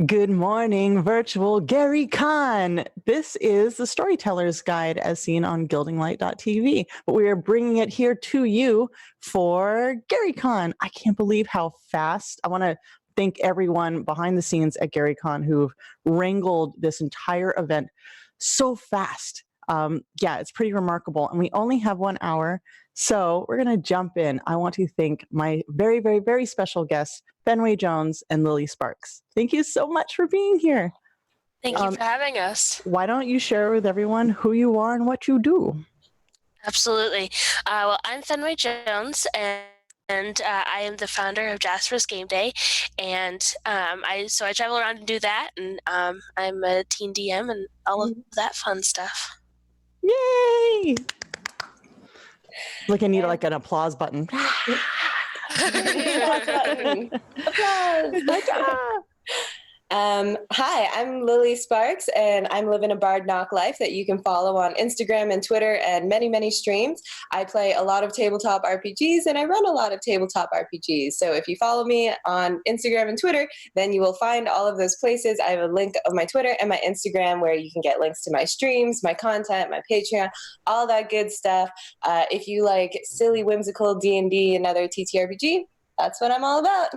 Good morning, virtual GaryCon. This is the Storyteller's Guide as seen on gildinglight.tv, but we are bringing it here to you for GaryCon. I can't believe how fast. I want to thank everyone behind the scenes at GaryCon who've wrangled this entire event so fast. Yeah, it's pretty remarkable. And we only have 1 hour. So we're going to jump in. I want to thank my very, very, very special guests, Fenway Jones and Lili Sparx. Thank you so much for being here. Thank you for having us. Why don't you share with everyone who you are and what you do? Absolutely. Well, I'm Fenway Jones, and I am the founder of Jasper's Game Day, and I travel around and do that, and I'm a teen DM and all of that fun stuff. Yay! Like I need like an applause button. Applause button. Applause. Hi, I'm Lili Sparx, and I'm living a Bard Knock life that you can follow on Instagram and Twitter and many, many streams. I play a lot of tabletop RPGs, and I run a lot of tabletop RPGs. So if you follow me on Instagram and Twitter, then you will find all of those places. I have a link of my Twitter and my Instagram where you can get links to my streams, my content, my Patreon, all that good stuff. If you like silly, whimsical D&D and other TTRPG, that's what I'm all about.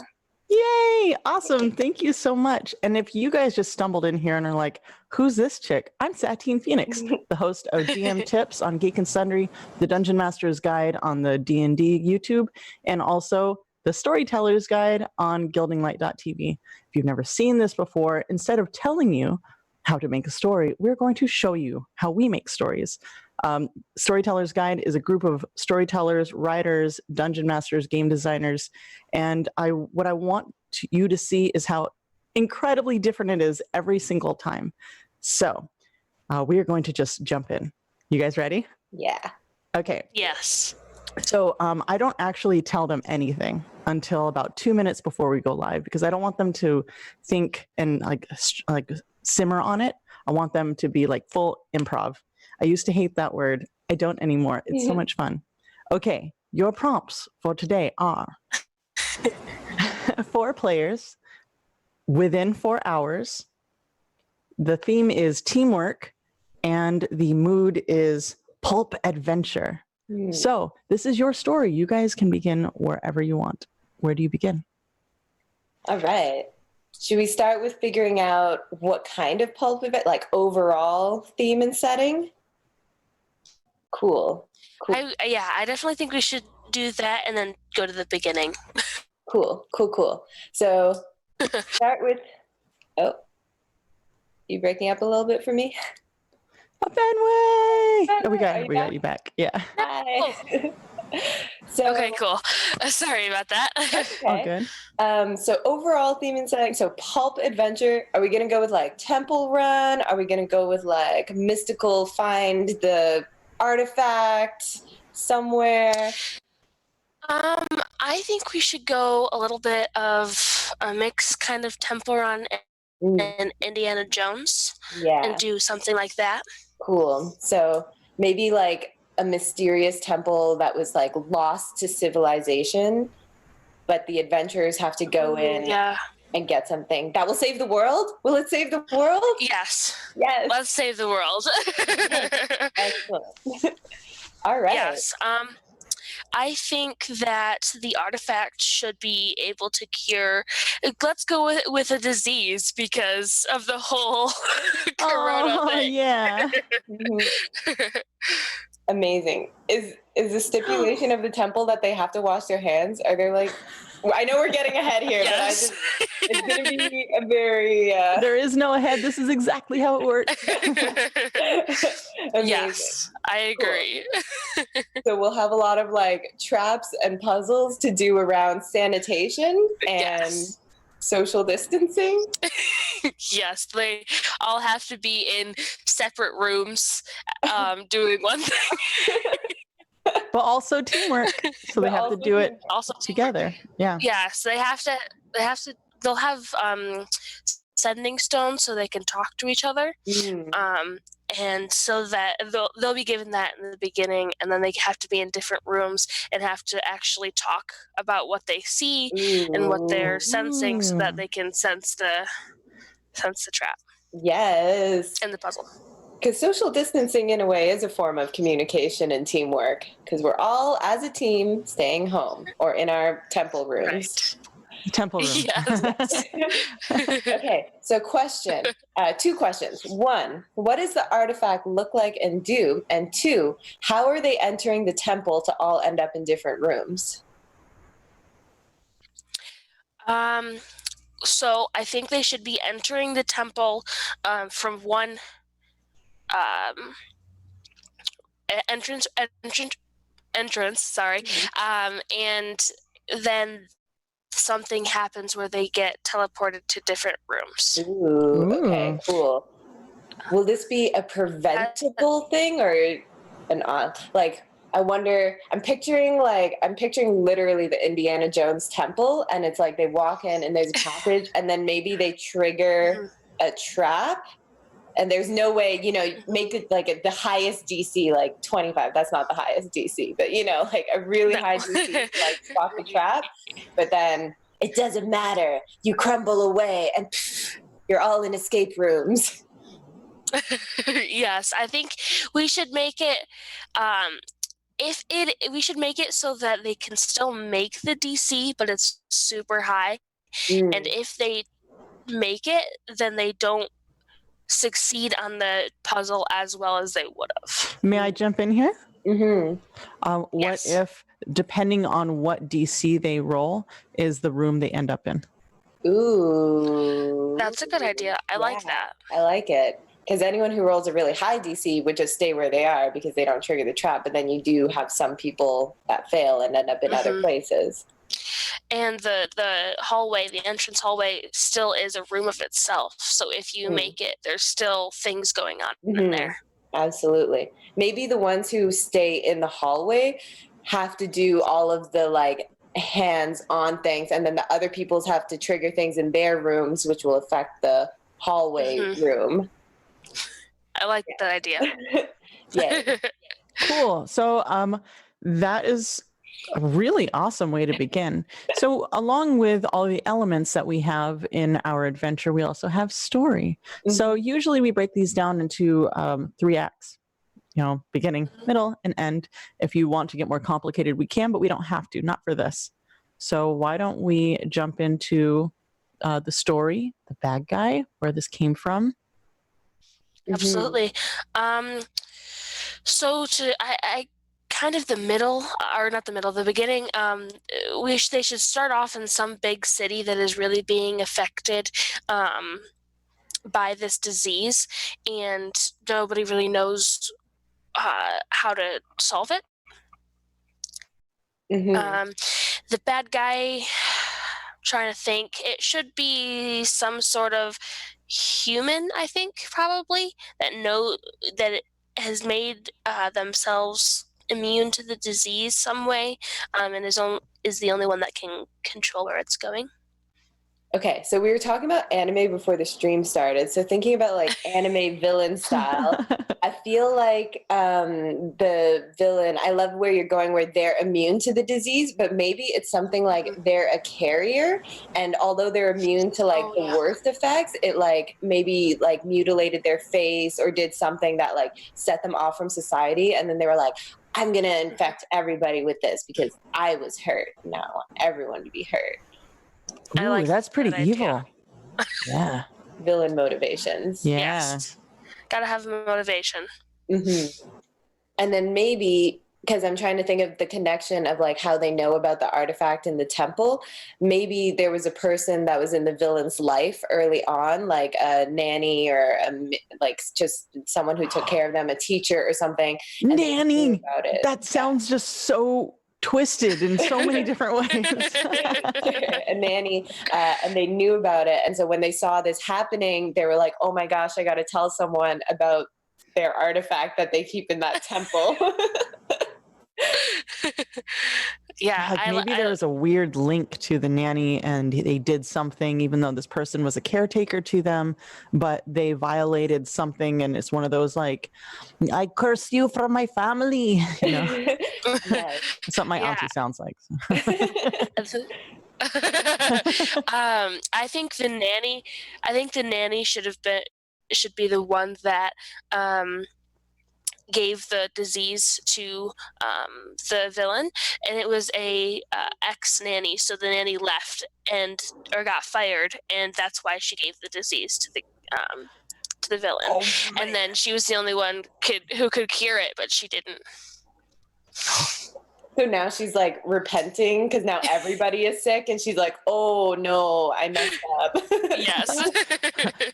Yay! Awesome. Thank you so much. And if you guys just stumbled in here and are like, who's this chick? I'm Satine Phoenix, the host of DM Tips on Geek and Sundry, the Dungeon Master's Guide on the D&D YouTube, and also the Storyteller's Guide on gildinglight.tv. If you've never seen this before, instead of telling you how to make a story, we're going to show you how we make stories. Storyteller's Guide is a group of storytellers, writers, dungeon masters, game designers, and what I want you to see is how incredibly different it is every single time. So we are going to just jump in. You guys ready? Yeah. Okay. Yes. So I don't actually tell them anything until about 2 minutes before we go live because I don't want them to think and like simmer on it. I want them to be like full improv. I used to hate that word. I don't anymore. It's so much fun. Okay, your prompts for today are 4 players within 4 hours. The theme is teamwork, and the mood is pulp adventure. So this is your story. You guys can begin wherever you want. Where do you begin? All right. Should we start with figuring out what kind of pulp event, like overall theme and setting? Cool. I definitely think we should do that and then go to the beginning. Cool. So start with, you breaking up a little bit for me? Fenway! Oh, we got you back. Yeah. Hi. Okay, cool. Sorry about that. Okay. All good. So overall theme and setting, so pulp adventure, are we going to go with like temple run? Are we going to go with like mystical find the artifact somewhere? I think we should go a little bit of a mix, kind of Temple Run and Indiana Jones. Yeah. And do something like that. Cool. So maybe like a mysterious temple that was like lost to civilization, but the adventurers have to go in and get something that will save the world. Will it save the world? Yes. Let's save the world. Excellent. All right. Yes. I think that the artifact should be able to cure. Let's go with a disease because of the whole corona thing. Yeah. Amazing. Is the stipulation of the temple that they have to wash their hands? Are they like? I know we're getting ahead here, yes. But it's going to be a very. There is no ahead. This is exactly how it works. Yes, I agree. Cool. So we'll have a lot of like traps and puzzles to do around sanitation and social distancing. Yes, they all have to be in separate rooms doing one thing. But also teamwork. So they have to do it also together. Yeah. Yes, they have to they'll have sending stones so they can talk to each other. And so that they'll be given that in the beginning, and then they have to be in different rooms and have to actually talk about what they see and what they're sensing so that they can sense sense the trap Yes. and the puzzle. Because social distancing, in a way, is a form of communication and teamwork. Because we're all, as a team, staying home or in our temple rooms. Right. Temple room. Yes. Okay, so two questions. One, what does the artifact look like and do? And two, how are they entering the temple to all end up in different rooms? So I think they should be entering the temple from one entrance. Sorry, and then something happens where they get teleported to different rooms. Ooh, okay, cool. Will this be a preventable thing or an on? Like, I wonder. I'm picturing literally the Indiana Jones temple, and it's like they walk in and there's a passage, and then maybe they trigger a trap, and there's no way, make it like the highest DC, like 25. That's not the highest DC, but like a really high DC to like stop the trap. But then it doesn't matter. You crumble away, and you're all in escape rooms. Yes, I think we should make it. We should make it so that they can still make the DC, but it's super high. And if they make it, then they don't succeed on the puzzle as well as they would have. May I jump in here? Mm-hmm. What if, depending on what DC they roll, is the room they end up in? Ooh. That's a good idea. I like that. I like it. Because anyone who rolls a really high DC would just stay where they are because they don't trigger the trap. But then you do have some people that fail and end up in other places. And the hallway, the entrance hallway, still is a room of itself. So if you make it, there's still things going on in there. Absolutely. Maybe the ones who stay in the hallway have to do all of the like hands-on things, and then the other peoples have to trigger things in their rooms, which will affect the hallway room. I like that idea. Yeah. Cool. So that is a really awesome way to begin. So along with all the elements that we have in our adventure, we also have story. So usually we break these down into 3 acts, beginning, middle, and end. If you want to get more complicated, we can, but we don't have to, not for this. So why don't we jump into the story, the bad guy, where this came from? Absolutely. So I kind of the middle, or not the middle, the beginning, they should start off in some big city that is really being affected by this disease, and nobody really knows how to solve it. The bad guy, trying to think, it should be some sort of human, I think, probably, that it has made themselves immune to the disease some way, and is the only one that can control where it's going. Okay, so we were talking about anime before the stream started. So thinking about like anime villain style, I feel like the villain, I love where you're going, where they're immune to the disease, but maybe it's something like they're a carrier, and although they're immune to like the worst effects, it like maybe like mutilated their face or did something that like set them off from society, and then they were like, I'm gonna infect everybody with this because I was hurt. Now I want everyone to be hurt. Ooh, that's pretty evil. Yeah. Villain motivations. Yeah. Yes. Gotta have motivation. And then maybe, because I'm trying to think of the connection of like how they know about the artifact in the temple, maybe there was a person that was in the villain's life early on, like a nanny or like just someone who took care of them, a teacher or something. Nanny! That sounds just so twisted in so many different ways. A nanny, and they knew about it. And so when they saw this happening, they were like, oh my gosh, I got to tell someone about their artifact that they keep in that temple. Yeah, Like maybe there was a weird link to the nanny and they did something, even though this person was a caretaker to them, but they violated something. And it's one of those like, I curse you from my family. You know, Yes. that's what my Yeah. auntie sounds like. I think the nanny should be the one that gave the disease to the villain, and it was a ex nanny. So the nanny left or got fired, and that's why she gave the disease to the villain. Oh, and then she was the only one who could cure it, but she didn't. So now she's like repenting because now everybody is sick, and she's like, "Oh no, I messed up." Yes.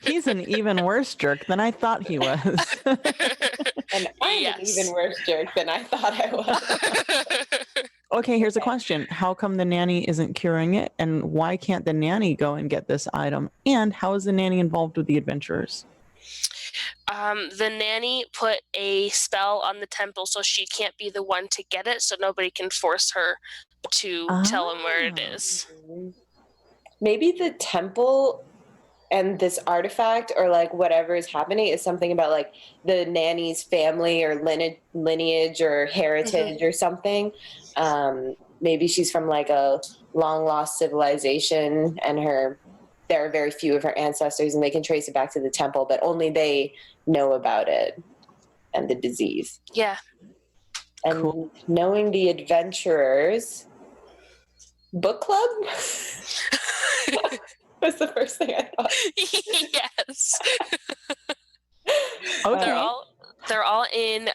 He's an even worse jerk than I thought he was. And I'm an even worse jerk than I thought I was. Okay, here's a question. How come the nanny isn't curing it? And why can't the nanny go and get this item? And how is the nanny involved with the adventurers? The nanny put a spell on the temple so she can't be the one to get it, so nobody can force her to tell him where it is. Maybe the temple and this artifact or like whatever is happening is something about like the nanny's family or lineage or heritage or something. Maybe she's from like a long lost civilization and there are very few of her ancestors and they can trace it back to the temple, but only they know about it and the disease. Yeah. And knowing the adventurers book club was the first thing I thought. Yes. Okay. They're all in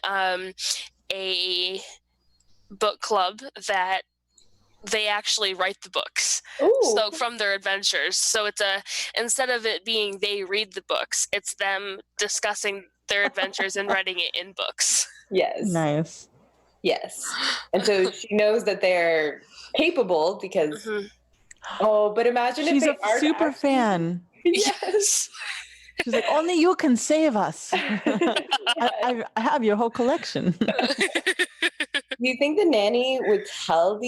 a book club that they actually write the books. Ooh. So from their adventures. So it's instead of it being they read the books, it's them discussing their adventures and writing it in books. Yes. Nice. Yes. And so she knows that they're capable because but imagine She's if a they aren't super fan. Yes. She's like, only you can save us. I have your whole collection. Do you think the nanny would tell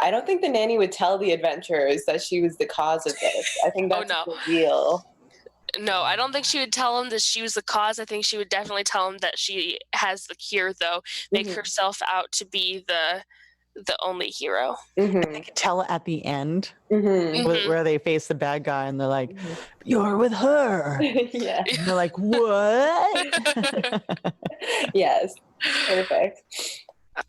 I don't think the nanny would tell the adventurers that she was the cause of this. I think that's no. the deal. No, I don't think she would tell him that she was the cause. I think she would definitely tell him that she has the cure, though. Make herself out to be the only hero. They could tell at the end where they face the bad guy and they're like, you're with her. Yeah. And they're like, what? Yes. Perfect.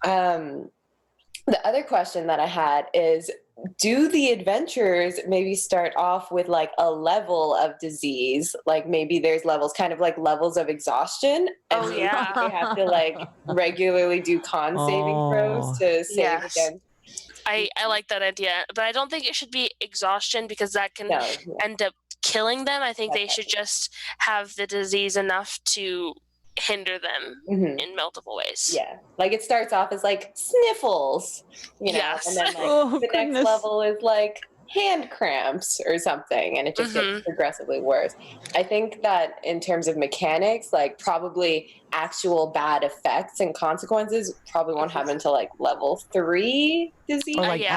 The other question that I had is, do the adventurers maybe start off with like a level of disease? Like maybe there's levels, kind of like levels of exhaustion. And they have to like regularly do con saving throws to save again. I like that idea, but I don't think it should be exhaustion because that can end up killing them. I think they should just have the disease enough to hinder them in multiple ways. Yeah. Like it starts off as like sniffles, you know, and then like the next level is like hand cramps or something, and it just gets progressively worse. I think that in terms of mechanics, like probably actual bad effects and consequences probably won't happen until like level 3 disease. Or like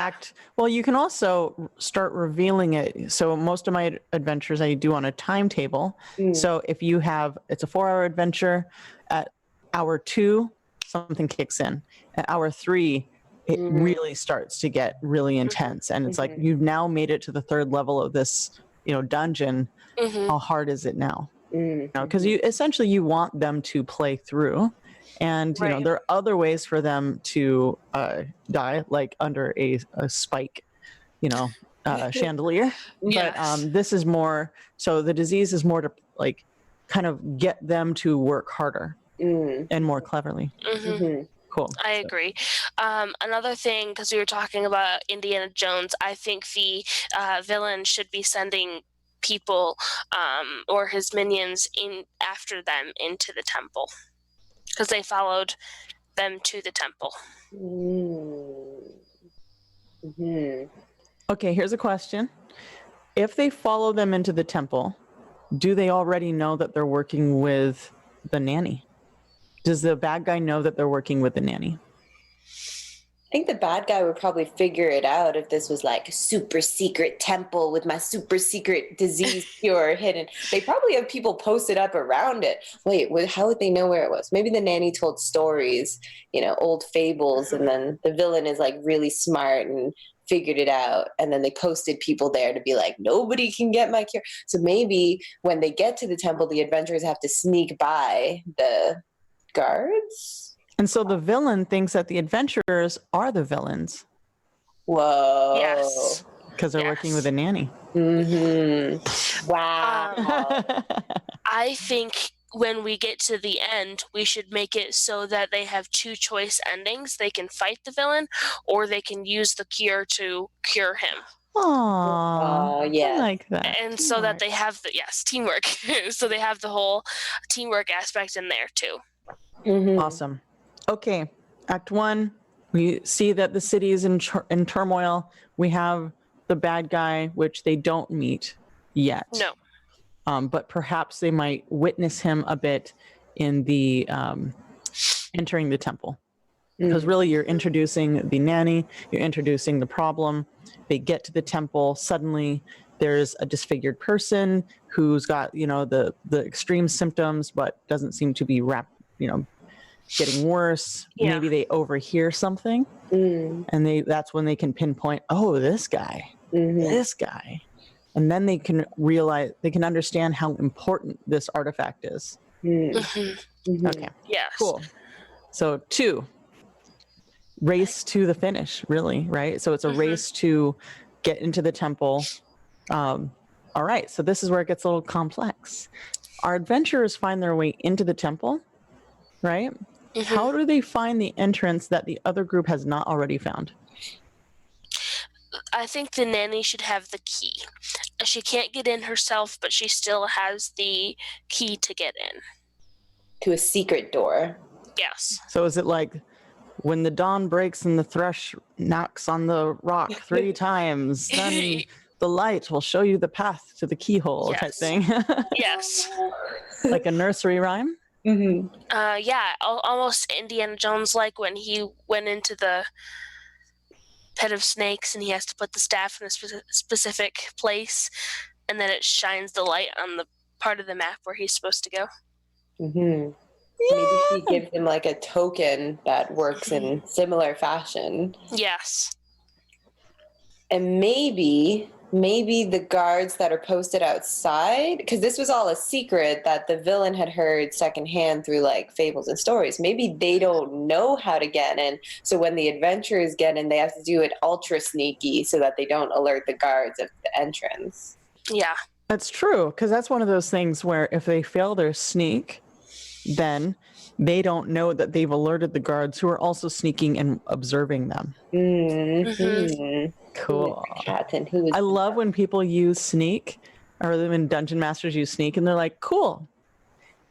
well, you can also start revealing it. So most of my adventures I do on a timetable. So if you have, it's a 4-hour adventure, at hour 2, something kicks in. At hour 3, it really starts to get really intense. And it's like, you've now made it to the 3rd level of this, dungeon. How hard is it now? Because you want them to play through. And, there are other ways for them to die, like under a spike, chandelier. Yes. But this is more, so the disease is more to like kind of get them to work harder and more cleverly. Cool. I agree. Another thing, because we were talking about Indiana Jones, I think the villain should be sending people or his minions in after them into the temple, because they followed them to the temple. Okay, here's a question. If they follow them into the temple, do they already know that they're working with the nanny? Does the bad guy know that they're working with the nanny? think the bad guy would probably figure it out if this was like a super secret temple with my super secret disease cure hidden. They probably have people posted up around it. Wait, how would they know where it was? Maybe the nanny told stories, old fables, and then the villain is like really smart and figured it out, and then they posted people there to be like, nobody can get my cure. So maybe when they get to the temple, the adventurers have to sneak by the guards. And so the villain thinks that the adventurers are the villains. Whoa. Yes. Because they're working with a nanny. Mm-hmm. Wow. I think when we get to the end, we should make it so that they have two choice endings. They can fight the villain, or they can use the cure to cure him. Oh, yeah. I like that. And so that they have teamwork. So they have the whole teamwork aspect in there too. Mm-hmm. Awesome. Okay, Act 1, we see that the city is in turmoil. We have the bad guy, which they don't meet yet. No. But perhaps they might witness him a bit in the entering the temple. Because really you're introducing the nanny, you're introducing the problem. They get to the temple, suddenly there's a disfigured person who's got, the extreme symptoms, but doesn't seem to be getting worse. Yeah. Maybe they overhear something, and that's when they can pinpoint, oh, this guy, and then they can realize, they can understand how important this artifact is. Mm-hmm. Okay. Yes. Cool. So 2, race to the finish, really, right? So it's a race to get into the temple. All right. So this is where it gets a little complex. Our adventurers find their way into the temple, right? How do they find the entrance that the other group has not already found? I think the nanny should have the key. She can't get in herself, but she still has the key to get in. To a secret door. Yes. So is it like when the dawn breaks and the thrush knocks on the rock 3 times, then the light will show you the path to the keyhole type thing? Yes. Like a nursery rhyme? Yeah, almost Indiana Jones like when he went into the pit of snakes and he has to put the staff in a specific place, and then it shines the light on the part of the map where he's supposed to go. Maybe she gives him like a token that works in similar fashion. Yes. And maybe the guards that are posted outside, because this was all a secret that the villain had heard secondhand through like fables and stories. Maybe they don't know how to get in. So when the adventurers get in, they have to do it ultra sneaky so that they don't alert the guards of the entrance. Yeah. That's true, because that's one of those things where if they fail their sneak, then they don't know that they've alerted the guards who are also sneaking and observing them. Cool. I love when people use sneak, or when dungeon masters use sneak, and they're like, cool.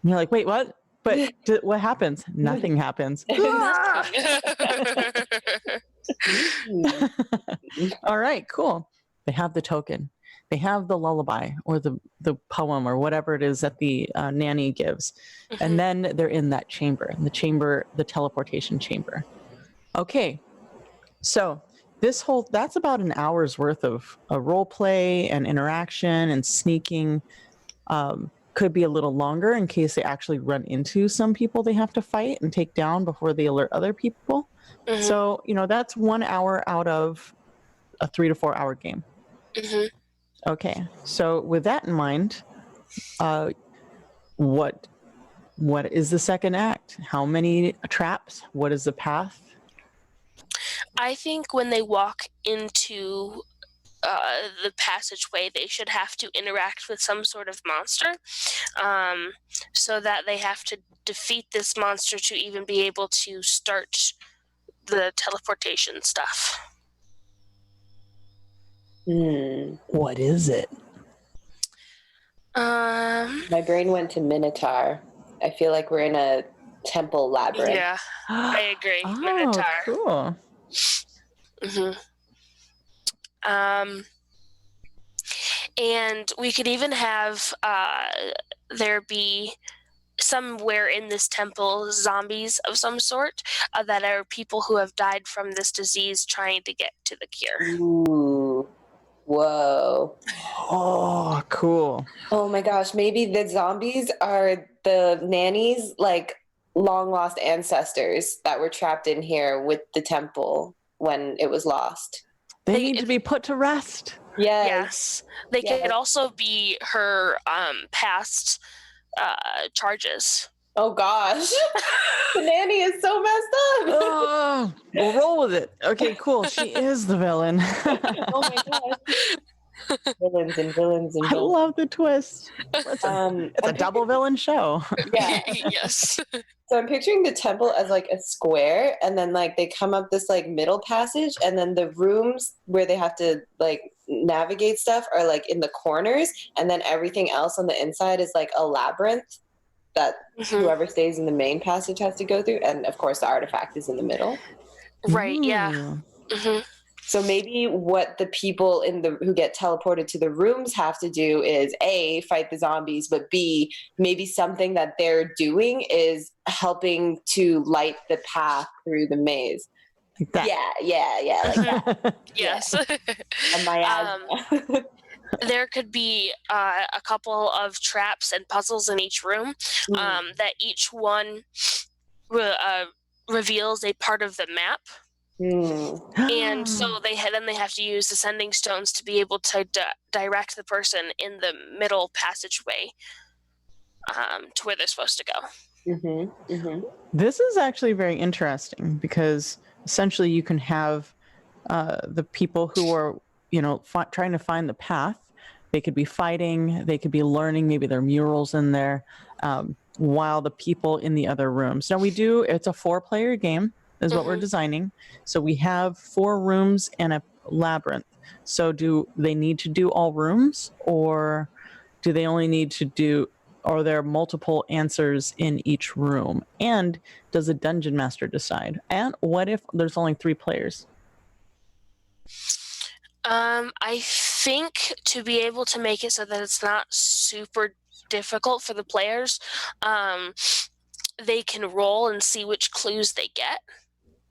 And you're like, wait, what? But what happens? Nothing happens. All right, cool. They have the token. They have the lullaby or the poem or whatever it is that the nanny gives. And then they're in that chamber, the teleportation chamber. Okay, so that's about an hour's worth of role play and interaction and sneaking. Could be a little longer in case they actually run into some people they have to fight and take down before they alert other people. So, that's 1 hour out of a 3 to 4 hour game. Okay, so with that in mind, what is the second act? How many traps? What is the path? I think when they walk into the passageway, they should have to interact with some sort of monster, so that they have to defeat this monster to even be able to start the teleportation stuff. What is it? My brain went to Minotaur. I feel like we're in a temple labyrinth. Yeah, I agree. Oh, Minotaur. Cool. And we could even have there be somewhere in this temple zombies of some sort that are people who have died from this disease trying to get to the cure. Ooh. Whoa. Oh, cool. Oh my gosh, maybe the zombies are the nannies, like long lost ancestors that were trapped in here with the temple when it was lost. They need to be put to rest. Yes. They Yes. could also be her past charges. Oh gosh. The nanny is so messed up. Oh, we'll roll with it. Okay, cool. She is the villain. Oh my gosh. Villains and villains and I villains. love the twist. It's a double villain show. Yeah. Yes. So I'm picturing the temple as like a square, and then like they come up this like middle passage, and then the rooms where they have to like navigate stuff are like in the corners, and then everything else on the inside is like a labyrinth that whoever stays in the main passage has to go through, and of course the artifact is in the middle. Right, yeah. Ooh. So maybe what the people who get teleported to the rooms have to do is A, fight the zombies, but B, maybe something that they're doing is helping to light the path through the maze. Like that. Yeah, like that. Yes. And my There could be a couple of traps and puzzles in each room that each one reveals a part of the map. And so they have to use the sending stones to be able to direct the person in the middle passageway to where they're supposed to go. This is actually very interesting because essentially you can have the people who are, trying to find the path. They could be fighting, they could be learning, maybe there are murals in there, while the people in the other rooms. Now it's a 4-player game is what we're designing. So we have 4 rooms and a labyrinth. So do they need to do all rooms, or do they only need to do, are there multiple answers in each room? And does the dungeon master decide? And what if there's only 3 players? I think to be able to make it so that it's not super difficult for the players, they can roll and see which clues they get.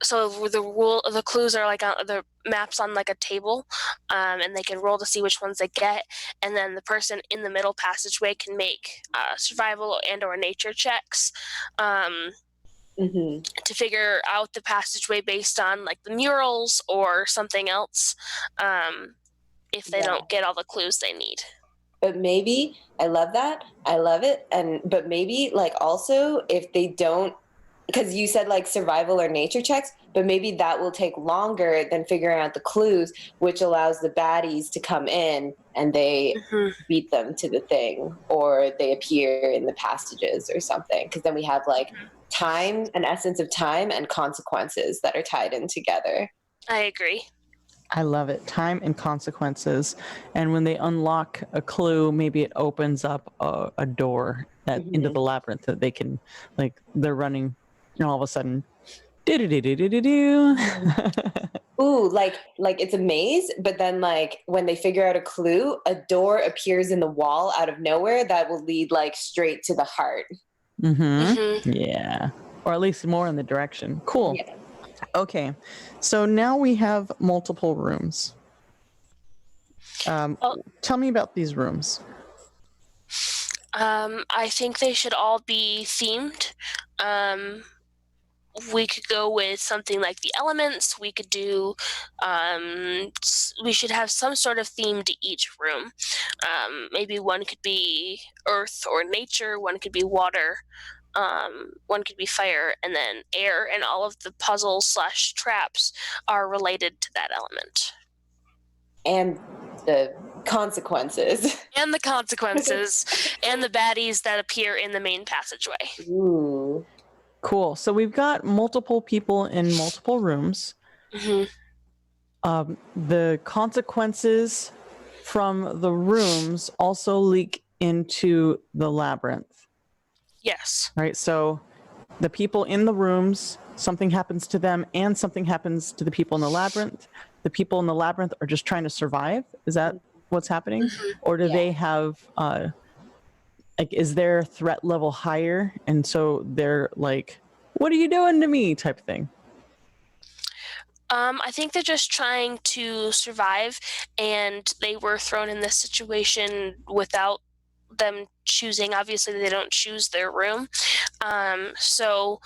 So the clues are like on the maps on like a table, and they can roll to see which ones they get, and then the person in the middle passageway can make survival and/or nature checks to figure out the passageway based on like the murals or something else, if they don't get all the clues they need. But maybe, I love that, I love it, but maybe like also if they don't, because you said like survival or nature checks, but maybe that will take longer than figuring out the clues, which allows the baddies to come in and they beat them to the thing, or they appear in the passages or something. Because then we have like time, an essence of time and consequences that are tied in together. I agree. I love it. Time and consequences. And when they unlock a clue, maybe it opens up a door into the labyrinth that they can, like, they're running, all of a sudden, Ooh, like it's a maze, but then like when they figure out a clue, a door appears in the wall out of nowhere that will lead like straight to the heart. Yeah. Or at least more in the direction. Cool. Yeah. Okay. So now we have multiple rooms. Tell me about these rooms. I think they should all be themed. We could go with something like the elements. We could do, we should have some sort of theme to each room. Maybe one could be earth or nature, one could be water, one could be fire, and then air, and all of the puzzles / traps are related to that element. And the consequences. And the consequences, and the baddies that appear in the main passageway. Ooh. Cool. So we've got multiple people in multiple rooms. The consequences from the rooms also leak into the labyrinth. Yes. Right. So the people in the rooms, something happens to them and something happens to the people in the labyrinth. The people in the labyrinth are just trying to survive. Is that what's happening? Or do they have Like, is their threat level higher? And so they're like, what are you doing to me type of thing? I think they're just trying to survive, and they were thrown in this situation without them choosing. Obviously, they don't choose their room. So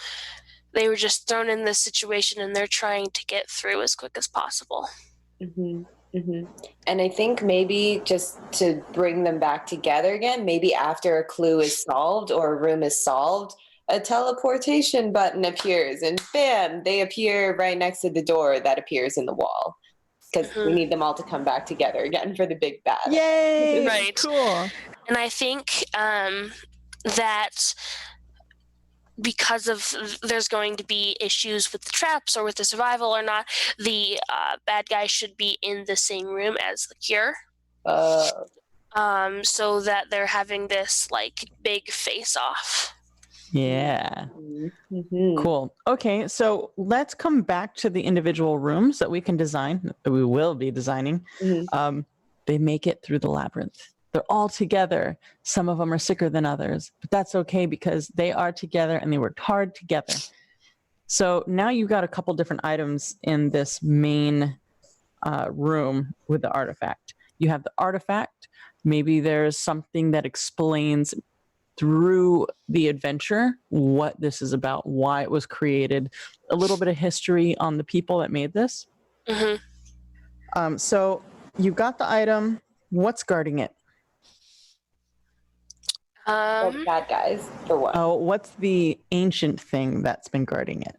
they were just thrown in this situation, and they're trying to get through as quick as possible. Mm-hmm. Mm-hmm. And I think maybe just to bring them back together again, maybe after a clue is solved or a room is solved, a teleportation button appears and bam, they appear right next to the door that appears in the wall. Because we need them all to come back together again for the big battle. Yay! Right. Cool. And I think that because of there's going to be issues with the traps or with the survival or not, the bad guy should be in the same room as the cure. So that they're having this like big face off. Yeah. Mm-hmm. Cool. Okay, so let's come back to the individual rooms that we can design, that we will be designing. Mm-hmm. They make it through the labyrinth. They're all together. Some of them are sicker than others, but that's okay because they are together and they worked hard together. So now you've got a couple different items in this main room with the artifact. You have the artifact. Maybe there's something that explains through the adventure what this is about, why it was created, a little bit of history on the people that made this. Mm-hmm. So you've got the item. What's guarding it? The bad guys, for what? Oh, what's the ancient thing that's been guarding it?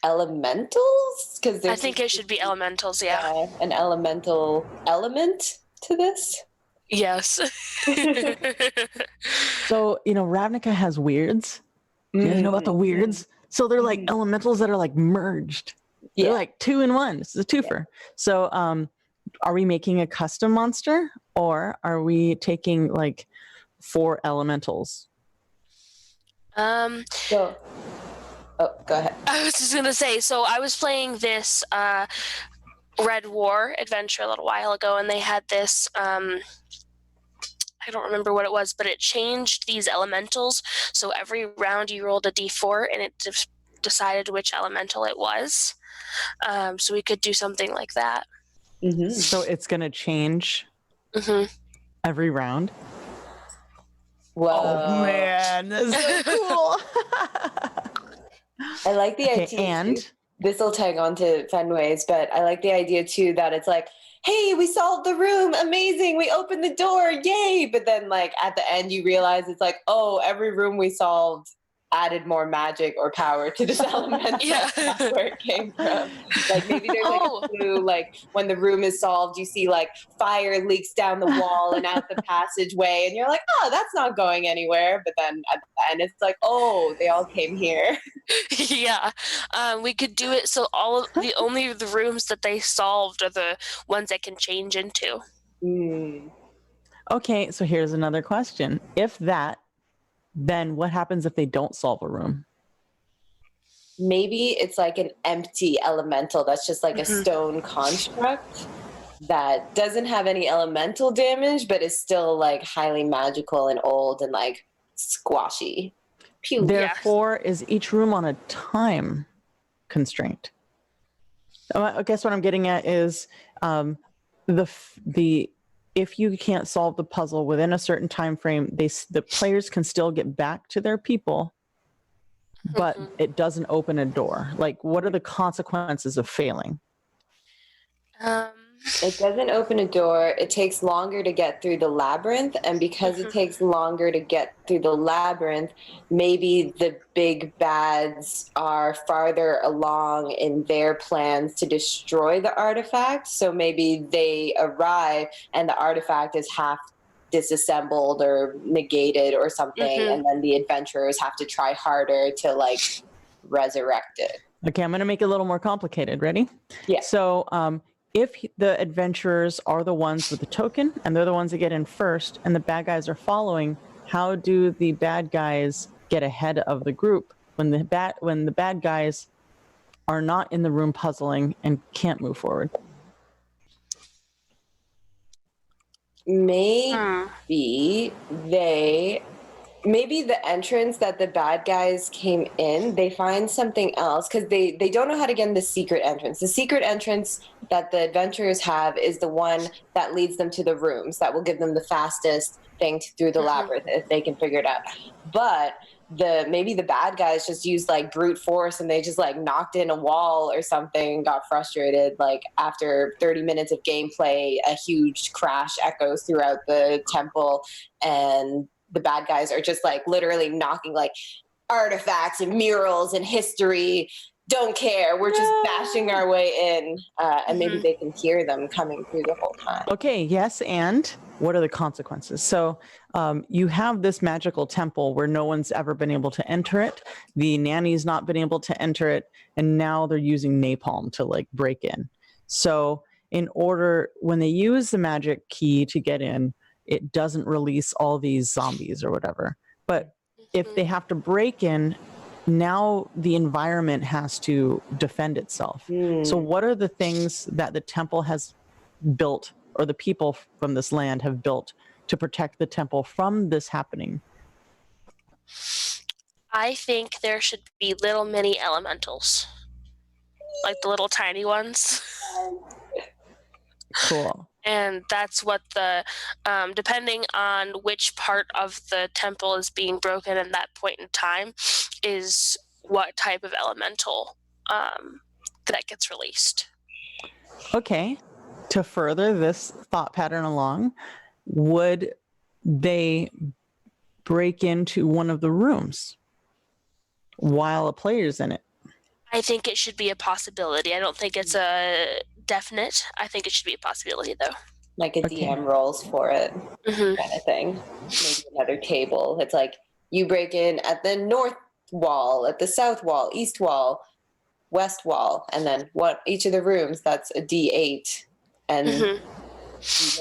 Elementals? Because I think it should be elementals, yeah. an elemental element to this. Yes. So, Ravnica has weirds. You guys know about the weirds? So they're like elementals that are like merged. They're like 2 in 1. This is a twofer. Yeah. So are we making a custom monster or are we taking like 4 elementals? Go ahead. I was just gonna say, so I was playing this Red War adventure a little while ago, and they had this I don't remember what it was, but it changed these elementals. So every round you rolled a d4 and it decided which elemental it was. So we could do something like that. Mm-hmm. So it's going to change every round? Whoa. Oh, man. That's so cool. I like the idea. And this will tag on to Fenway's, but I like the idea too that it's like, hey, we solved the room, amazing, we opened the door, yay! But then like at the end you realize it's like, oh, every room we solved added more magic or power to this element. Yeah. That's where it came from. Like maybe there's like a clue, like when the room is solved, you see like fire leaks down the wall and out the passageway, and you're like, oh, that's not going anywhere. But then at the end, it's like, oh, they all came here. Yeah, we could do it so only the rooms that they solved are the ones that can change into. Okay, so here's another question. If that, then what happens if they don't solve a room? Maybe it's like an empty elemental that's just like a stone construct that doesn't have any elemental damage, but is still like highly magical and old and like squashy. Pew. Therefore, is each room on a time constraint? I guess what I'm getting at is if you can't solve the puzzle within a certain time frame, the players can still get back to their people, but it doesn't open a door. Like, what are the consequences of failing? It doesn't open a door. It takes longer to get through the labyrinth. And because it takes longer to get through the labyrinth, maybe the big bads are farther along in their plans to destroy the artifact. So maybe they arrive and the artifact is half disassembled or negated or something. And then the adventurers have to try harder to like resurrect it. Okay, I'm going to make it a little more complicated. Ready? Yeah. So, if the adventurers are the ones with the token and they're the ones that get in first and the bad guys are following, how do the bad guys get ahead of the group when the bad guys are not in the room puzzling and can't move forward? maybe maybe the entrance that the bad guys came in, they find something else because they don't know how to get in the secret entrance. The secret entrance that the adventurers have is the one that leads them to the rooms that will give them the fastest thing through the labyrinth if they can figure it out. But maybe the bad guys just used like brute force and they just like knocked in a wall or something and got frustrated. Like after 30 minutes of gameplay, a huge crash echoes throughout the temple, and the bad guys are just like literally knocking like artifacts and murals and history. Don't care. We're just bashing our way in, and maybe they can hear them coming through the whole time. Okay, yes, and what are the consequences? So you have this magical temple where no one's ever been able to enter it. The nanny's not been able to enter it, and now they're using napalm to like break in. So when they use the magic key to get in, it doesn't release all these zombies or whatever. But if they have to break in, now the environment has to defend itself. So what are the things that the temple has built, or the people from this land have built to protect the temple from this happening? I think there should be little mini elementals, like the little tiny ones. Cool. And that's what depending on which part of the temple is being broken at that point in time, is what type of elemental that gets released. Okay. To further this thought pattern along, would they break into one of the rooms while a player's in it? I think it should be a possibility. I don't think it's a definite. I think it should be a possibility, though. Like a DM rolls for it kind of thing. Maybe another table. It's like you break in at the north wall, at the south wall, east wall, west wall, and then each of the rooms, that's a D8. And you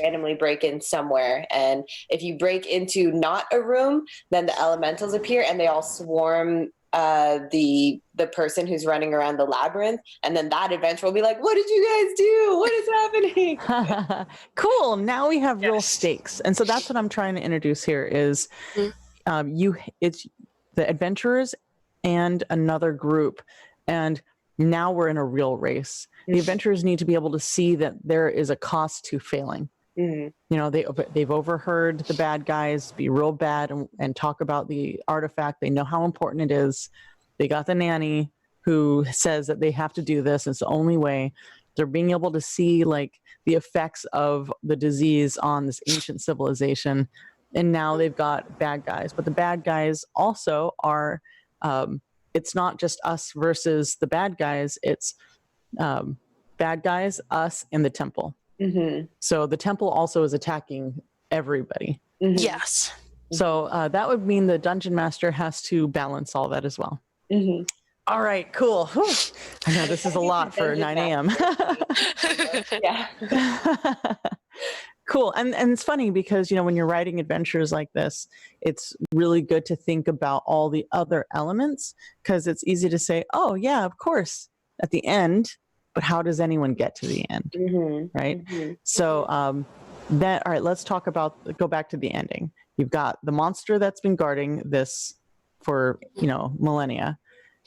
randomly break in somewhere. And if you break into not a room, then the elementals appear and they all swarm the person who's running around the labyrinth, and then that adventure will be like, what did you guys do? What is happening? Cool. Now we have real stakes. And so that's what I'm trying to introduce here is it's the adventurers and another group. And now we're in a real race. The adventurers need to be able to see that there is a cost to failing. You know, they've overheard the bad guys be real bad and talk about the artifact. They know how important it is. They got the nanny who says that they have to do this. It's the only way. They're being able to see like the effects of the disease on this ancient civilization. And now they've got bad guys. But the bad guys also are, it's not just us versus the bad guys. It's bad guys, us, and the temple. So the temple also is attacking everybody. Yes. So that would mean the dungeon master has to balance all that as well. All right, cool. Whew. I know this is a lot for 9 a.m. Yeah. Cool. And it's funny because, you know, when you're writing adventures like this, it's really good to think about all the other elements, because it's easy to say, oh, yeah, of course, at the end. But how does anyone get to the end, right? So all right, let's go back to the ending. You've got the monster that's been guarding this for, you know, millennia.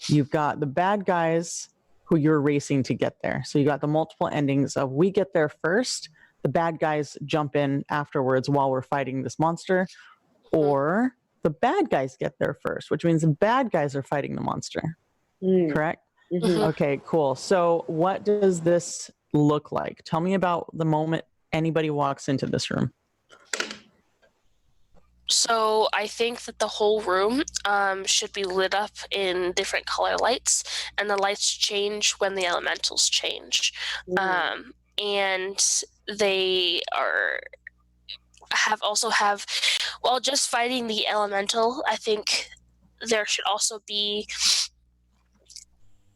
You've got the bad guys who you're racing to get there. So you got the multiple endings of we get there first, the bad guys jump in afterwards while we're fighting this monster, or the bad guys get there first, which means the bad guys are fighting the monster, correct? Okay, cool. So what does this look like? Tell me about the moment anybody walks into this room. So I think that the whole room should be lit up in different color lights, and the lights change when the elementals change. And they have while just fighting the elemental, I think there should also be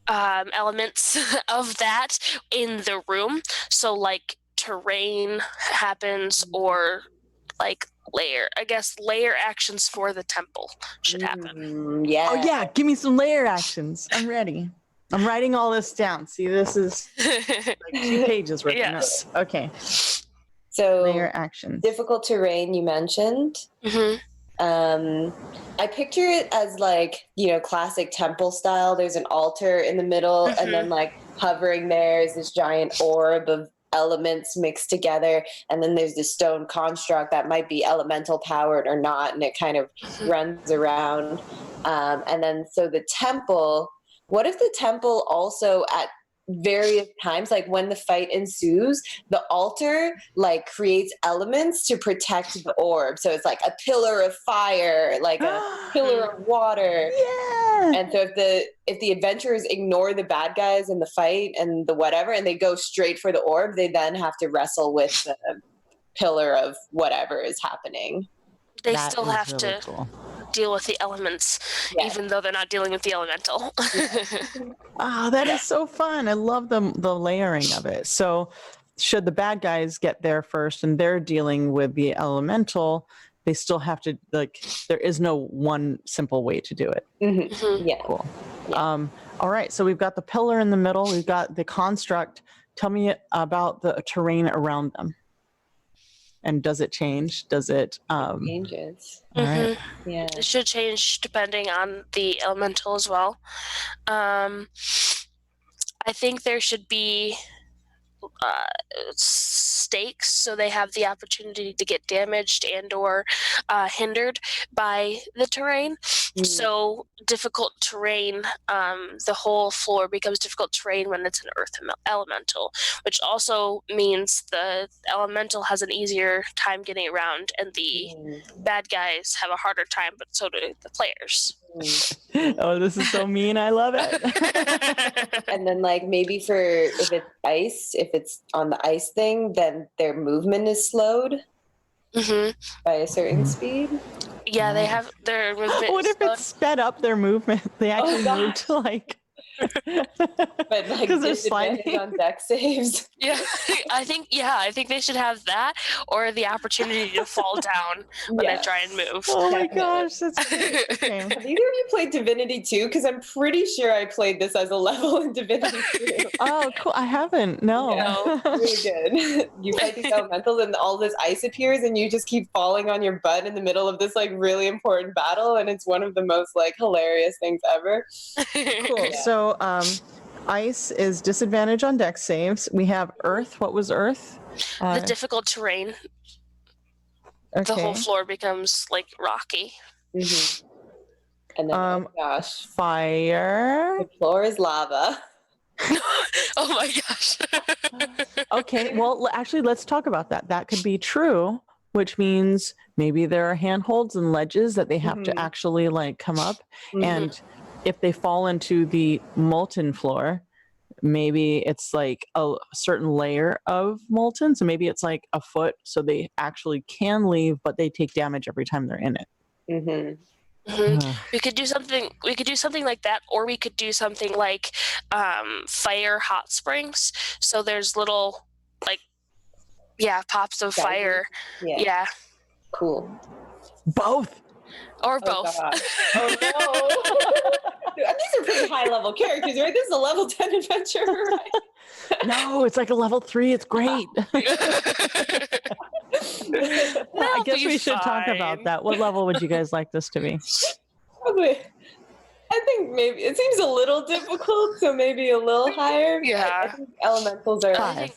elements of that in the room. So like terrain happens, or like layer actions for the temple should happen. Yeah. Oh yeah, give me some layer actions. I'm ready. I'm writing all this down. See, this is like 2 pages worth of notes. Okay. So layer actions. difficult terrain you mentioned. I picture it as like, classic temple style. There's an altar in the middle, and then like hovering there is this giant orb of elements mixed together, and then there's this stone construct that might be elemental powered or not, and it kind of runs around. And then so the temple, what if the temple also at various times, like when the fight ensues, the altar like creates elements to protect the orb, so it's like a pillar of fire, like a pillar of water. And so if the adventurers ignore the bad guys in the fight and the whatever, and they go straight for the orb, they then have to wrestle with the pillar of whatever is happening. They That still is have really to cool. deal with the elements, even though they're not dealing with the elemental. That is so fun. I love the layering of it. So should the bad guys get there first and they're dealing with the elemental, they still have to, like, there is no one simple way to do it. Yeah. Cool. All right. So we've got the pillar in the middle. We've got the construct. Tell me about the terrain around them. And does it change? Does it changes? All right. Yeah. It should change depending on the elemental as well. I think there should be stakes, so they have the opportunity to get damaged and or hindered by the terrain. So difficult terrain, the whole floor becomes difficult terrain when it's an earth elemental, which also means the elemental has an easier time getting around, and the bad guys have a harder time, but so do the players. Oh, this is so mean. I love it. And then like maybe if it's ice, if it's on the ice thing, then their movement is slowed by a certain speed. Yeah, they have their movement. What if it sped up their movement? They actually moved to like but like disadvantage on deck saves. Yeah, I think they should have that, or the opportunity to fall down when they try and move. Oh my gosh, that's great. Okay. Have either of you played Divinity 2? Because I'm pretty sure I played this as a level in Divinity 2. Oh, cool. I haven't. No. Yeah, really good. You fight these elementals and all this ice appears and you just keep falling on your butt in the middle of this like really important battle, and it's one of the most like hilarious things ever. Cool. Yeah. So ice is disadvantage on deck saves. We have earth. What was earth? The difficult terrain. Okay. The whole floor becomes like rocky. And then oh gosh, fire. The floor is lava. Oh my gosh. Okay, well, actually, let's talk about that. That could be true, which means maybe there are handholds and ledges that they have to actually like come up. And if they fall into the molten floor, maybe it's like a certain layer of molten. So maybe it's like a foot, so they actually can leave, but they take damage every time they're in it. We could do something like that, or we could do something like fire hot springs. So there's little like pops of fire. Yeah. Cool. Both. Or both. God. Oh no. These are pretty high level characters, right? This is a level 10 adventure, right? No, it's like a level 3. It's great. I guess we should talk about that. What level would you guys like this to be? Probably. I think maybe it seems a little difficult, so maybe a little higher. Yeah. I think elementals are 5.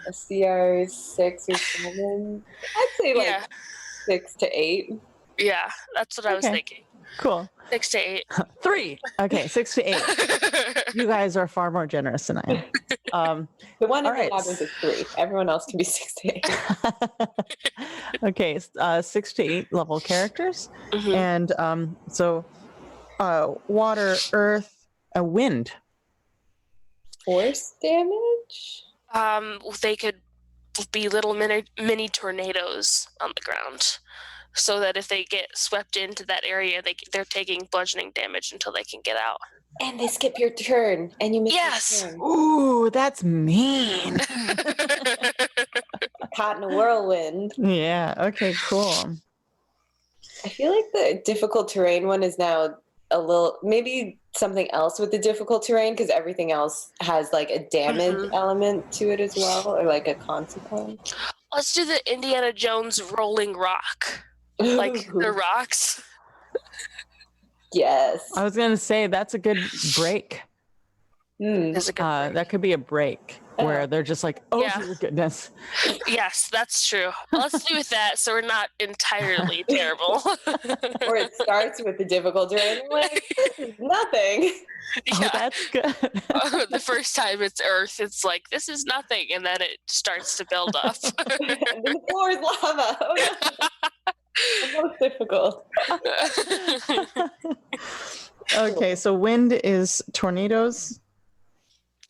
A CR 6 or 7. I'd say like 6 to 8. Yeah, that's what I was thinking. Cool. 6 to 8. 3. Okay, 6 to 8. You guys are far more generous than I am. The one in the labyrinth is 3. Everyone else can be 6 to 8. Okay, 6 to 8 level characters. And so water, earth, wind. Force damage? They could be little mini tornadoes on the ground, so that if they get swept into that area, they're taking bludgeoning damage until they can get out. And they skip your turn, and you miss your turn. Ooh, that's mean. Caught in a whirlwind. Yeah. Okay. Cool. I feel like the difficult terrain one is now a little, maybe something else with the difficult terrain, because everything else has like a damage element to it as well, or like a consequence. Let's do the Indiana Jones rolling rock. Like the rocks. Yes. I was gonna say that's a good break. Is a good break. That could be a break where they're just like, oh Yeah. goodness. Yes, that's true. Let's do with that so we're not entirely terrible. Or it starts with the difficulty and you're like, this is nothing. Oh, Yeah. that's good. The first time it's Earth, it's like, this is nothing. And then it starts to build up. And then the floor is lava. Oh, no. The most difficult. Okay, so wind is tornadoes.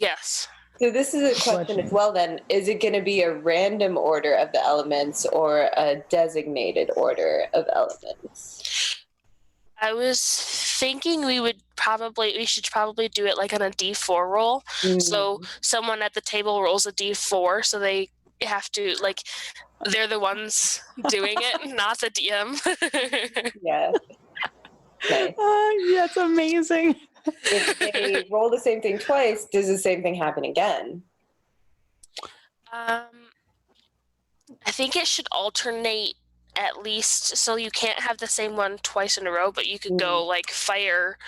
Yes. So this is a question as well then. Is it going to be a random order of the elements or a designated order of elements? I was thinking we should probably do it like on a D4 roll. So someone at the table rolls a D4, so they have to, like, they're the ones doing it, not the DM. Yeah. Nice. Yeah, it's amazing. If they roll the same thing twice, does the same thing happen again? I think it should alternate at least, so you can't have the same one twice in a row, but you could go like fire,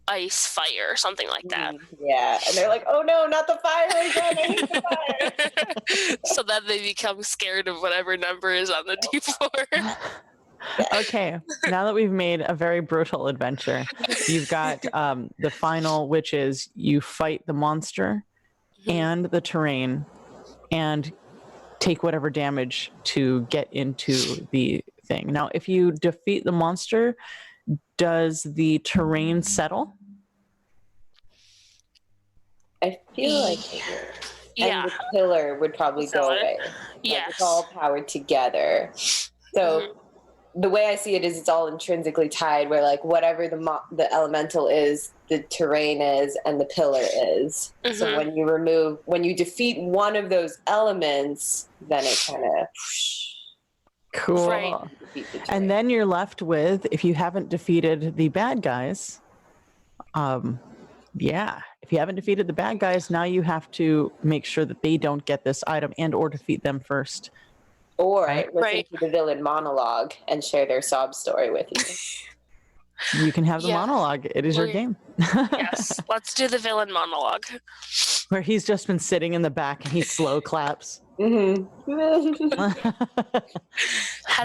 ice, fire, something like that. Yeah, and they're like, oh no, not the fire again, I hate the fire. So then they become scared of whatever number is on the D4. Okay, now that we've made a very brutal adventure, you've got the final, which is you fight the monster and the terrain and take whatever damage to get into the thing. Now, if you defeat the monster, does the terrain settle? I feel like Yeah. and the pillar would probably go away. Yes. It's all powered together. So the way I see it is it's all intrinsically tied where like whatever the elemental is, the terrain is, and the pillar is. So when you defeat one of those elements, then it kind of Cool. Right. And then you're left with, if you haven't defeated the bad guys, if you haven't defeated the bad guys, now you have to make sure that they don't get this item and or defeat them first. Or listen to the villain monologue and share their sob story with you. You can have the monologue. It is your game. Yes, let's do the villain monologue. Where he's just been sitting in the back and he slow claps. Has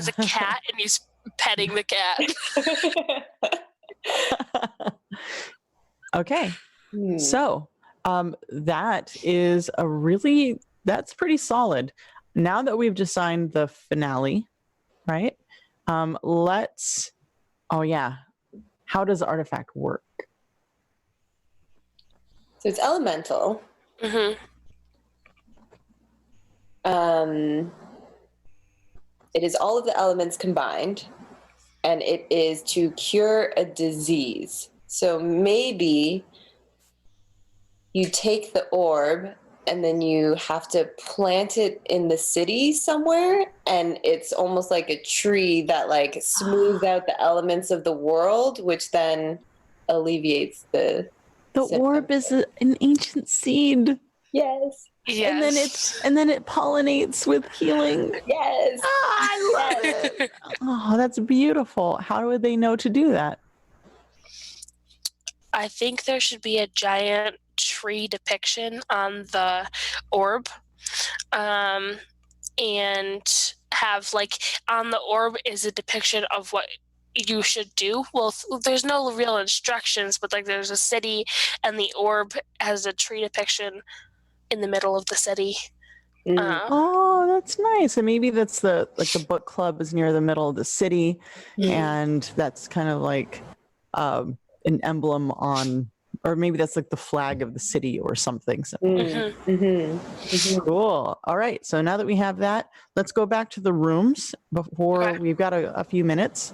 a cat and he's petting the cat. Okay. So that is that's pretty solid. Now that we've designed the finale, right? How does the artifact work? So it's elemental. It is all of the elements combined, and it is to cure a disease. So maybe you take the orb and then you have to plant it in the city somewhere, and it's almost like a tree that like smooths out the elements of the world, which then alleviates the orb is an ancient seed. Yes. And then it pollinates with healing. Yes. I love it. Oh, that's beautiful. How would they know to do that? I think there should be a giant tree depiction on the orb, and have like on the orb is a depiction of what you should do. Well, there's no real instructions, but like there's a city and the orb has a tree depiction in the middle of the city. Oh, that's nice. And maybe that's the book club is near the middle of the city, and that's kind of like an emblem on, or maybe that's like the flag of the city or something. Cool. All right. So now that we have that, let's go back to the rooms before we've got a few minutes.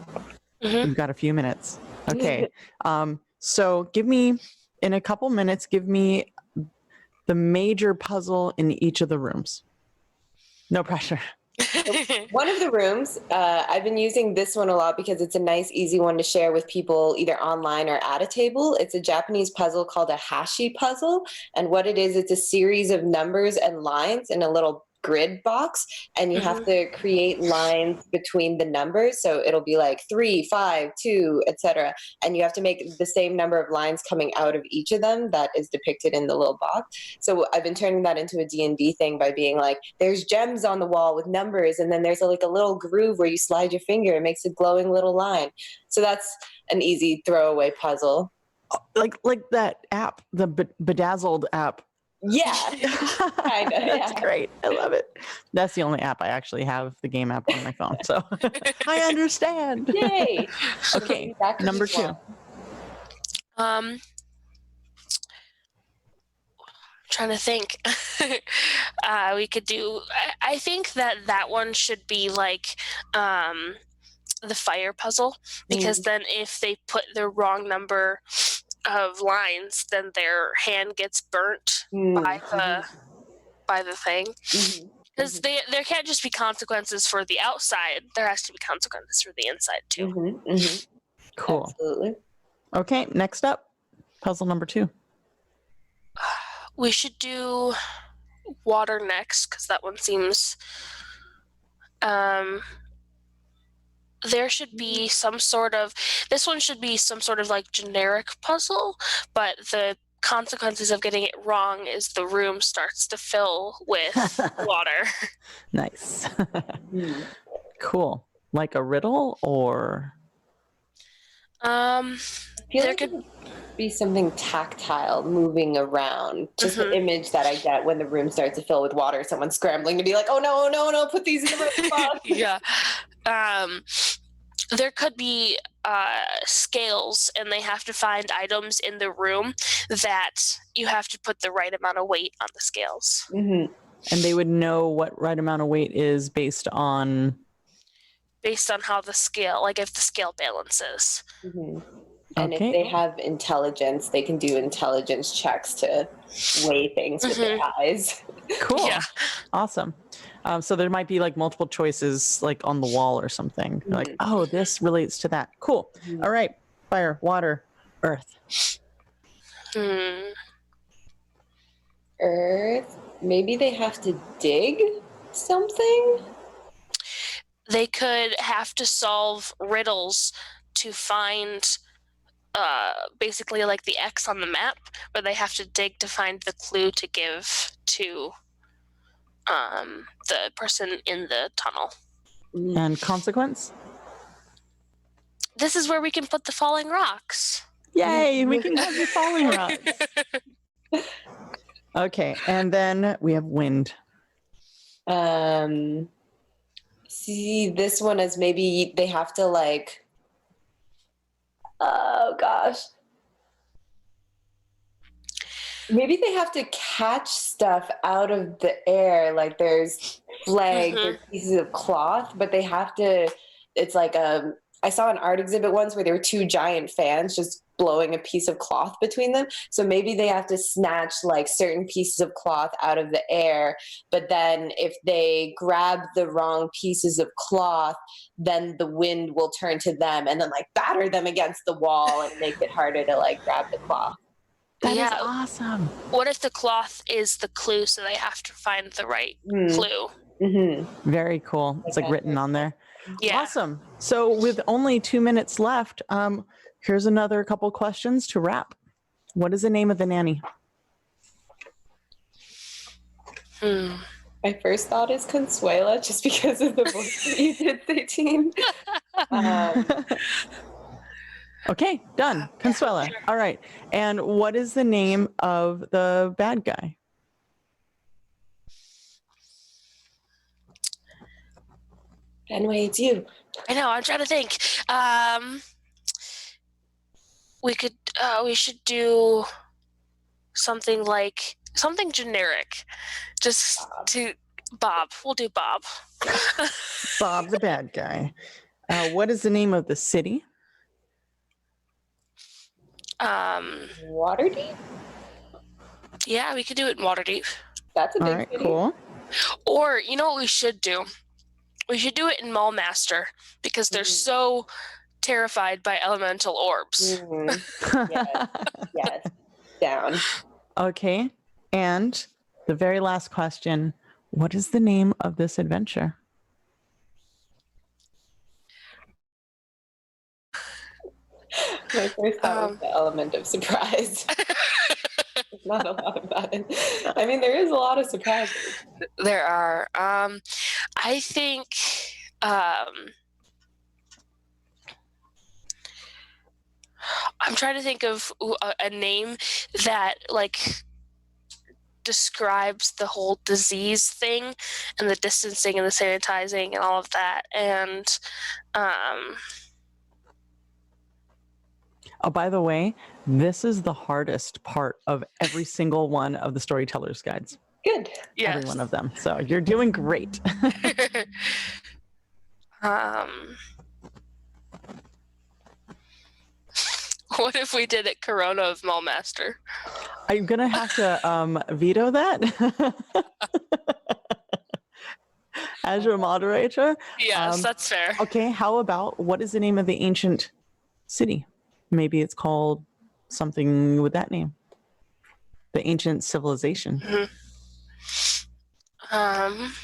We've got a few minutes. Okay. So in a couple minutes, give me the major puzzle in each of the rooms. No pressure. One of the rooms, I've been using this one a lot because it's a nice, easy one to share with people either online or at a table. It's a Japanese puzzle called a hashi puzzle. And what it is, it's a series of numbers and lines in a little grid box, and you have to create lines between the numbers. So it'll be like 3, 5, 2, etc. And you have to make the same number of lines coming out of each of them that is depicted in the little box. So I've been turning that into a D&D thing by being like, there's gems on the wall with numbers, and then there's like a little groove where you slide your finger, it makes a glowing little line. So that's an easy throwaway puzzle. Like that app, the Bedazzled app. Yeah, kind of. That's great. I love it. That's the only app I actually have, the game app on my phone. So I understand. Yay. Okay, number 2. Trying to think. We could do. I think that one should be like the fire puzzle, because then if they put the wrong number of lines, then their hand gets burnt by the thing. Because there can't just be consequences for the outside. There has to be consequences for the inside too. Cool. Absolutely. Okay, next up, puzzle number 2. We should do water next, because that one seems... there should be some sort of... This one should be some sort of like generic puzzle, but the consequences of getting it wrong is the room starts to fill with water. Nice. Cool. Like a riddle, or? I feel like it could be something tactile, moving around. Just the image that I get when the room starts to fill with water, someone scrambling to be like, oh no, put these in the right spot. Yeah. There could be scales, and they have to find items in the room that you have to put the right amount of weight on the scales. And they would know what right amount of weight is based on how the scale, like if the scale balances. And if they have intelligence, they can do intelligence checks to weigh things with their eyes. Cool. Yeah. Awesome. So there might be like multiple choices like on the wall or something. Like, oh, this relates to that. Cool. All right. Fire, water, earth. Earth. Maybe they have to dig something? They could have to solve riddles to find basically like the X on the map, where they have to dig to find the clue to give to the person in the tunnel. And consequence? This is where we can put the falling rocks. Yay, we can have the falling rocks. Okay, and then we have wind. See this one as maybe they have to like, oh gosh. Maybe they have to catch stuff out of the air, like there's flags or pieces of cloth, but they have to, it's like I saw an art exhibit once where there were 2 giant fans just blowing a piece of cloth between them. So maybe they have to snatch like certain pieces of cloth out of the air, but then if they grab the wrong pieces of cloth, then the wind will turn to them and then like batter them against the wall and make it harder to like grab the cloth. That is awesome. What if the cloth is the clue, so they have to find the right clue? Very cool. It's like written on there. Yeah. Awesome. So with only 2 minutes left, here's another couple questions to wrap. What is the name of the nanny? My first thought is Consuela, just because of the voice that you did, Satine. Okay, done. Consuela. All right. And what is the name of the bad guy? Fenway, it's you. I know, I'm trying to think. We should do something generic. Just to Bob. We'll do Bob. Bob the bad guy. What is the name of the city? Waterdeep? Yeah, we could do it in Waterdeep. That's a big All right, city. cool. Or, you know what we should do? We should do it in Mallmaster, because they're so terrified by elemental orbs. Yes. Down. Okay. And the very last question, What is the name of this adventure? My first thought was the element of surprise. There's not a lot about it. I mean, there is a lot of surprises. There are. I think I'm trying to think of a name that like describes the whole disease thing and the distancing and the sanitizing and all of that. And oh, by the way, this is the hardest part of every single one of the Storyteller's guides. Good. yes. Every one of them. So you're doing great. What if we did it Corona of Mallmaster? I'm going to have to veto that as your moderator. Yes, that's fair. Okay, how about what is the name of the ancient city? Maybe it's called something with that name. The ancient civilization.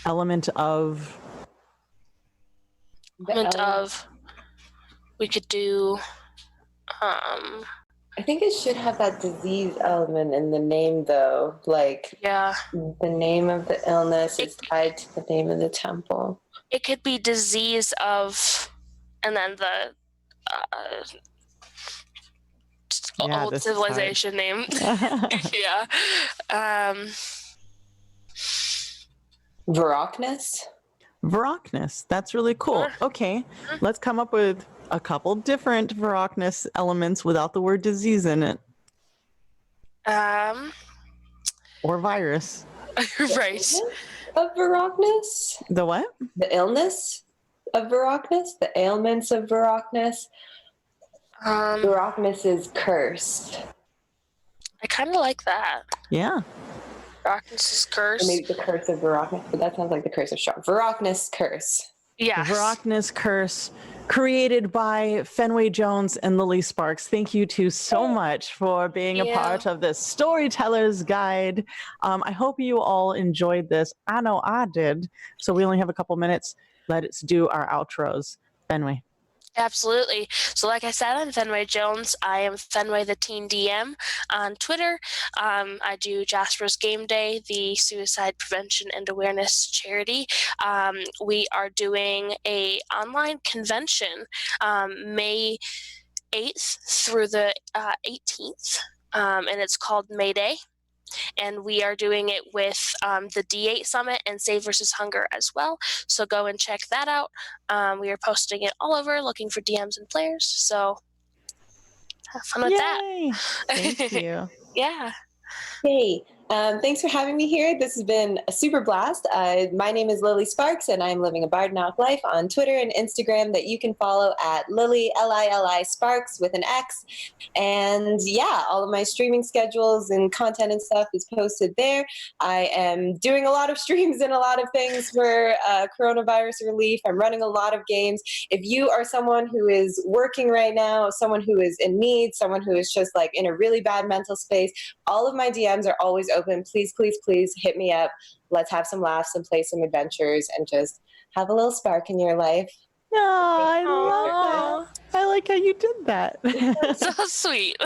Element of. We could do. I think it should have that disease element in the name, though. Like, yeah, the name of the illness is tied to the name of the temple. It could be disease of, and then the old civilization name. Yeah. Veracnus? Veracnus. That's really cool. Okay, let's come up with a couple different Veracnus elements without the word disease in it. Or virus. Right. Of Veracnus? The what? The illness of Veracnus? The ailments of Veracnus? Veracnus is cursed. I kind of like that. Yeah. Veracnus' curse. Or maybe the curse of Veracnus, but that sounds like the curse of Strahd. Veracnus curse. Yes. Veracnus curse, created by Fenway Jones and Lili Sparx. Thank you two so much for being a part of this Storyteller's Guide. I hope you all enjoyed this. I know I did. So we only have a couple minutes. Let's do our outros. Fenway. Absolutely. So like I said, I'm Fenway Jones. I am Fenway the Teen DM on Twitter. I do Jasper's Game Day, the suicide prevention and awareness charity. We are doing a online convention May 8th through the 18th, and it's called May Day. And we are doing it with the D8 Summit and Save versus Hunger as well. So go and check that out. We are posting it all over, looking for DMs and players. So have fun with that. Thank you. Yeah. Hey, thanks for having me here. This has been a super blast. My name is Lili Sparx, and I'm living a Bardnock life on Twitter and Instagram that you can follow at Lili, Lili Sparx with an X. And yeah, all of my streaming schedules and content and stuff is posted there. I am doing a lot of streams and a lot of things for coronavirus relief. I'm running a lot of games. If you are someone who is working right now, someone who is in need, someone who is just like in a really bad mental space, all of my DMs are always open. Please, please, please hit me up. Let's have some laughs and play some adventures and just have a little spark in your life. Oh, I love that. I like how you did that. So sweet.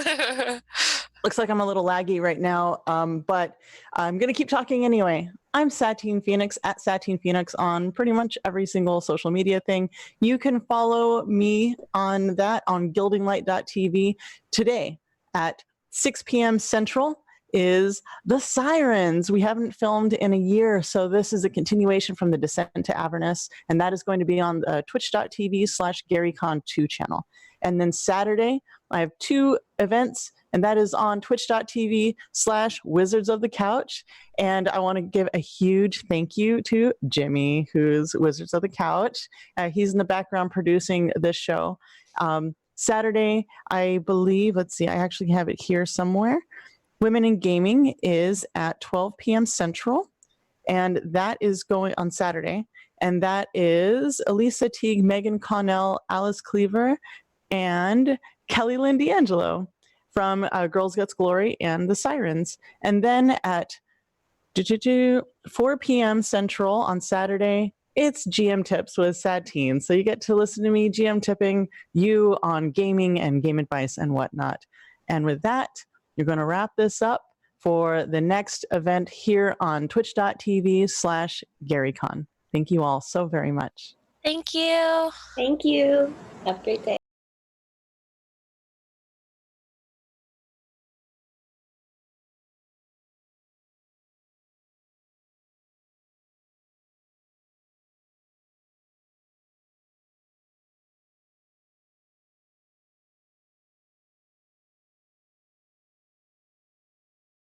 Looks like I'm a little laggy right now, but I'm going to keep talking anyway. I'm Satine Phoenix at Satine Phoenix on pretty much every single social media thing. You can follow me on that on gildinglight.tv. Today at 6 p.m. Central is The Sirens. We haven't filmed in a year, so this is a continuation from the Descent to Avernus, and that is going to be on the twitch.tv/GaryCon 2 channel. And then Saturday, I have 2 events, and that is on twitch.tv/Wizards of the Couch. And I want to give a huge thank you to Jimmy, who's Wizards of the Couch. He's in the background producing this show. Saturday, I believe, let's see, I actually have it here somewhere. Women in Gaming is at 12 p.m. Central, and that is going on Saturday. And that is Elisa Teague, Megan Connell, Alice Cleaver, and Kelly Lynn D'Angelo from Girls Gets Glory and The Sirens. And then at 4 p.m. Central on Saturday, it's GM Tips with Satine. So you get to listen to me GM tipping you on gaming and game advice and whatnot. And with that, you're going to wrap this up for the next event here on twitch.tv/GaryCon. Thank you all so very much. Thank you. Thank you. Have a great day.